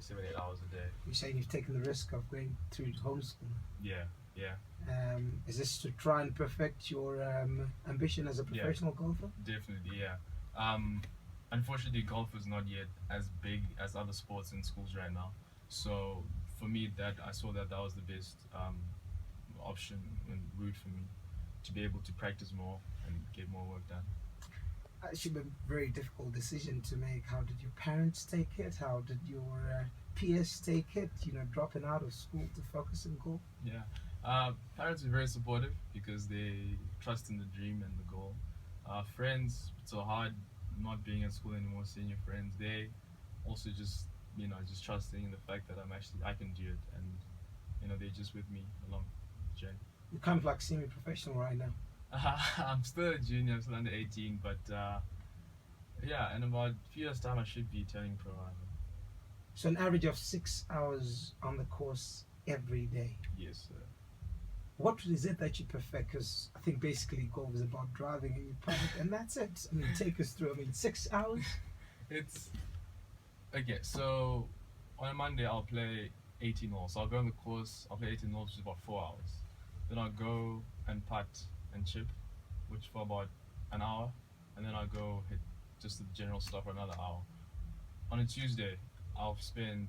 7-8 hours a day. You're saying you've taken the risk of going through homeschool. Yeah, yeah, Is this to try and perfect your ambition as a professional golfer? definitely, yeah. Unfortunately, golf is not yet as big as other sports in schools right now. So for me, that I saw that was the best option and route for me to be able to practice more and get more work done. It should be a very difficult decision to make. How did your parents take it? How did your peers take it? Dropping out of school to focus on golf. Yeah, parents are very supportive because they trust in the dream and the goal. Friends, it's so hard not being at school anymore, seeing your friends. They also just trusting in the fact that I can do it, and they're just with me along the journey. You're kind of like semi-professional right now. I'm still a junior, I'm still under 18, but yeah, in about a few years' time, I should be turning pro. So an average of 6 hours on the course every day. Yes, sir. What is it that you perfect? Because I think basically golf is about driving and you putt it, and that's it. I mean, take us through. 6 hours. It's okay. So on a Monday, I'll play 18 holes. So I'll go on the course. I'll play 18 holes, which is about 4 hours. Then I'll go and putt and chip, which for about an hour, and then I'll go hit just the general stuff for another hour. On a Tuesday, I'll spend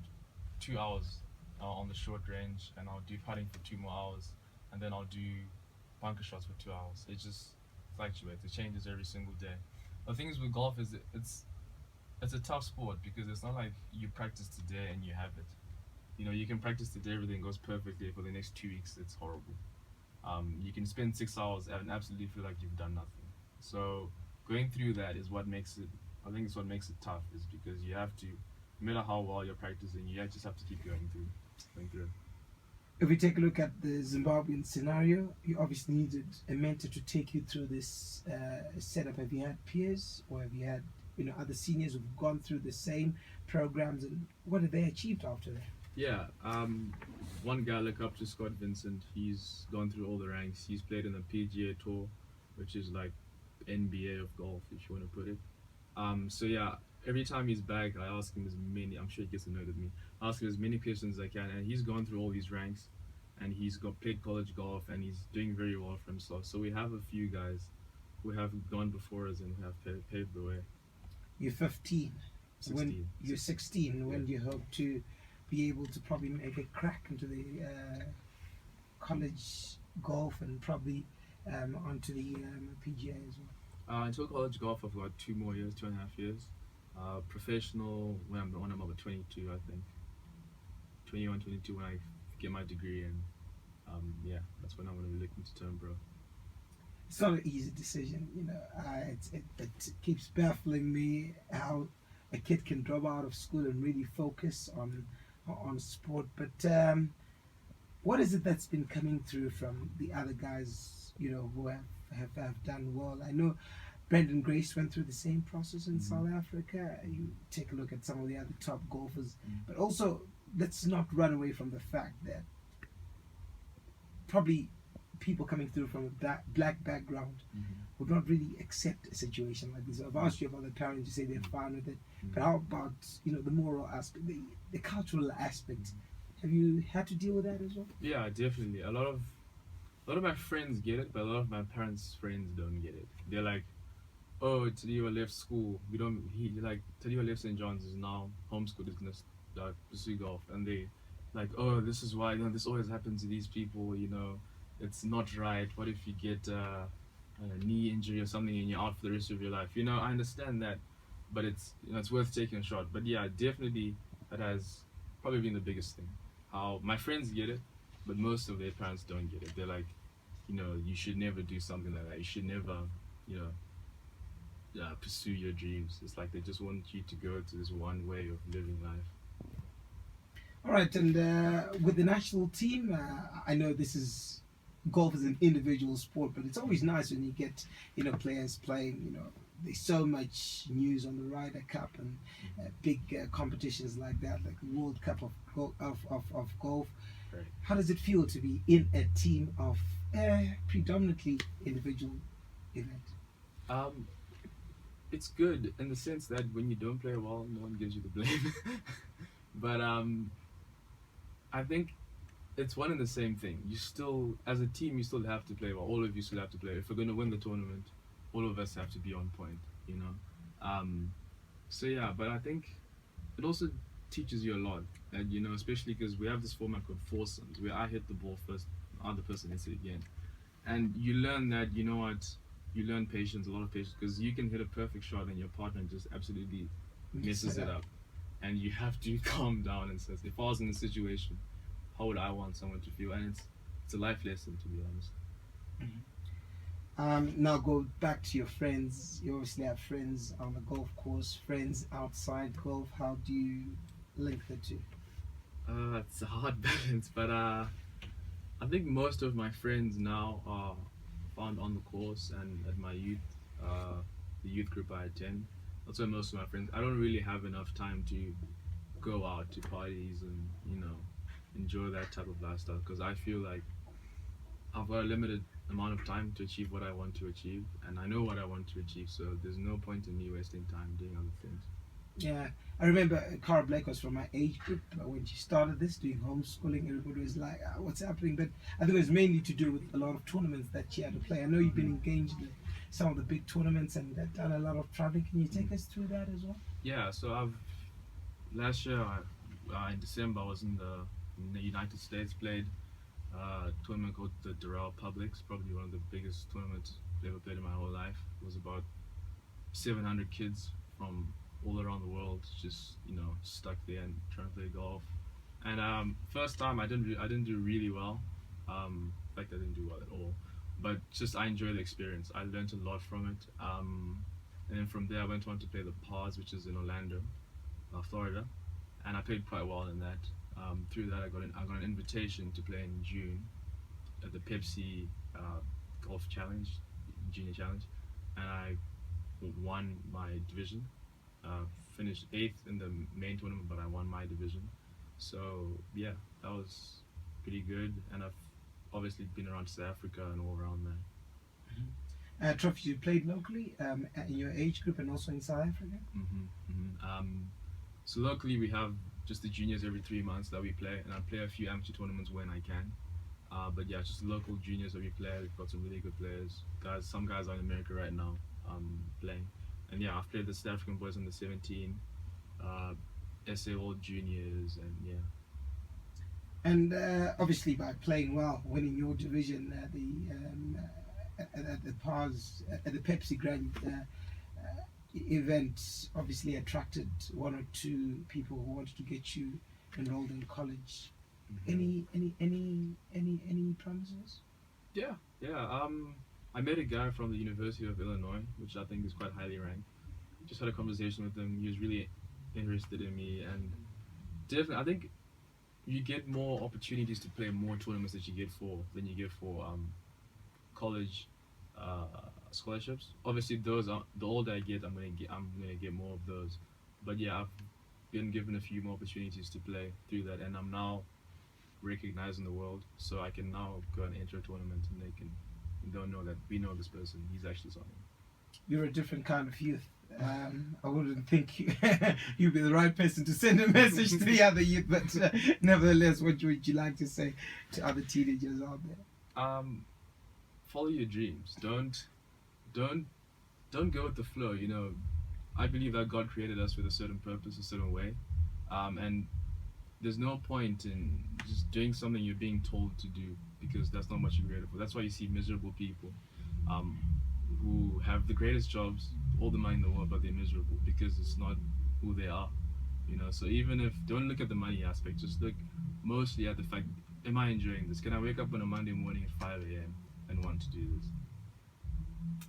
2 hours on the short range, and I'll do putting for 2 more hours, and then I'll do bunker shots for 2 hours. It just fluctuates. It changes every single day. The thing is with golf is it's a tough sport because it's not like you practice today and you have it. You can practice today, everything goes perfectly. For the next 2 weeks, it's horrible. You can spend 6 hours and absolutely feel like you've done nothing. So going through that is what makes it. I think it's what makes it tough, is because you have to, no matter how well you're practicing, you just have to keep going through it. If we take a look at the Zimbabwean scenario, you obviously needed a mentor to take you through this setup. Have you had peers, or have you had other seniors who've gone through the same programs, and what have they achieved after that? Yeah, one guy I look up to, Scott Vincent. He's gone through all the ranks. He's played in the PGA Tour, which is like NBA of golf, if you want to put it. So yeah, every time he's back, I ask him as many. I'm sure he gets annoyed with me. I ask him as many questions as I can, and he's gone through all these ranks, and he's played college golf, and he's doing very well for himself. So we have a few guys who have gone before us and have paved the way. You're 15. 16. When you're 16, when Yeah. do you hope to be able to probably make a crack into the college golf and probably onto the PGA as well? Until college golf, I've got 2 more years, 2.5 years. Professional, when I'm about 22, I think. 21, 22, when I get my degree, and yeah, that's when I'm going to be looking to turn pro. It's not an easy decision, it keeps baffling me how a kid can drop out of school and really focus on sport. But what is it that's been coming through from the other guys, who have done well? I know Brendan Grace went through the same process in South Africa. You take a look at some of the other top golfers, but also let's not run away from the fact that probably people coming through from a black background would not really accept a situation like this. I've asked you about the parents, you say they're fine with it, but how about the moral aspect, the cultural aspect? Have you had to deal with that as well? Yeah, definitely. A lot of my friends get it, but a lot of my parents' friends don't get it. They're like, "Oh, Tadiwa left school. Tadiwa left St. John's, is now homeschooled, is gonna pursue golf," and they like, "Oh, this is why this always happens to these people. It's not right. What if you get a knee injury or something and you're out for the rest of your life?" I understand that, but it's worth taking a shot. But yeah, definitely that has probably been the biggest thing. How my friends get it, but most of their parents don't get it. They're like, you should never do something like that. You should never, pursue your dreams. It's like they just want you to go to this one way of living life. All right, and with the national team, I know golf is an individual sport, but it's always nice when you get players playing. There's so much news on the Ryder Cup and big competitions like that, like the World Cup of golf. Right. How does it feel to be in a team of predominantly individual event? It's good in the sense that when you don't play well, no one gives you the blame. But I think it's one and the same thing. You still, as a team, you still have to play well. All of you still have to play. If we're going to win the tournament, all of us have to be on point, you know. So yeah, but I think it also teaches you a lot, and you know, especially because we have this format called foursomes, where I hit the ball first, the other person hits it again, and you learn that you know what, you learn patience, a lot of patience, because you can hit a perfect shot and your partner just absolutely messes it up, and you have to calm down and says, if I was in this situation, how would I want someone to feel? And it's a life lesson, to be honest. Now go back to your friends. You obviously have friends on the golf course, friends outside golf. How do you link the two? It's a hard balance, but I think most of my friends now are found on the course and at my the youth group I attend. That's where most of my friends. I don't really have enough time to go out to parties and you know enjoy that type of lifestyle because I feel like I've got a limited amount of time to achieve what I want to achieve, and I know what I want to achieve. So there's no point in me wasting time doing other things. Yeah, I remember Cara Blake was from my age group when she started this, doing homeschooling. Everybody was like, "What's happening?" But I think it was mainly to do with a lot of tournaments that she had to play. I know you've been engaged in some of the big tournaments and done a lot of traveling. Can you take us through that as well? Yeah. So I've last year in December I was in the United States, played a tournament called the Doral Publics, probably one of the biggest tournaments I've ever played in my whole life. It was about 700 kids from all around the world, just you know, stuck there and trying to play golf. And first time I didn't do really well. In fact, I didn't do well at all. But just I enjoyed the experience. I learned a lot from it. And then from there, I went on to play the Pars, which is in Orlando, Florida, and I played quite well in that. Through that, I got an invitation to play in June at the Pepsi Golf Challenge, Junior Challenge, and I won my division. Finished 8th in the main tournament, but I won my division. So yeah, that was pretty good, and I've obviously been around South Africa and all around there. Trophies you played locally in your age group and also in South Africa? So locally we have just the juniors every 3 months that we play, and I play a few amateur tournaments when I can. But yeah, just local juniors that we play. We've got some really good players. Some guys are in America right now playing. And yeah, I've played the South African boys on the 17, SA All Juniors, and yeah. And obviously, by playing well, winning your division, at the Pars, at the Pepsi Grand event, obviously attracted one or two people who wanted to get you enrolled in college. Any promises? Yeah, yeah. I met a guy from the University of Illinois, which I think is quite highly ranked. Just had a conversation with him. He was really interested in me, and definitely, I think you get more opportunities to play more tournaments than you get for college scholarships. Obviously, those are the older I get, I'm gonna get more of those. But yeah, I've been given a few more opportunities to play through that, and I'm now recognized in the world, so I can now go and enter a tournament, and they'll know that we know this person. He's actually someone. You're a different kind of youth. I wouldn't think you'd be the right person to send a message to the other youth, but nevertheless, what would you like to say to other teenagers out there? Follow your dreams. Don't go with the flow. You know, I believe that God created us with a certain purpose, a certain way, and there's no point in just doing something you're being told to do because that's not what you're created for. That's why you see miserable people who have the greatest jobs, all the money in the world, but they're miserable because it's not who they are. You know, so even if don't look at the money aspect, just look mostly at the fact: am I enjoying this? Can I wake up on a Monday morning at 5 a.m. and want to do this?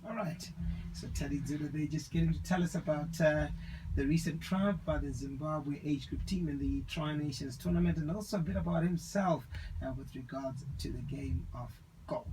All right. So Teddy Dzuda, they just getting to tell us about the recent triumph by the Zimbabwe age group team in the Tri-Nations tournament, and also a bit about himself with regards to the game of golf.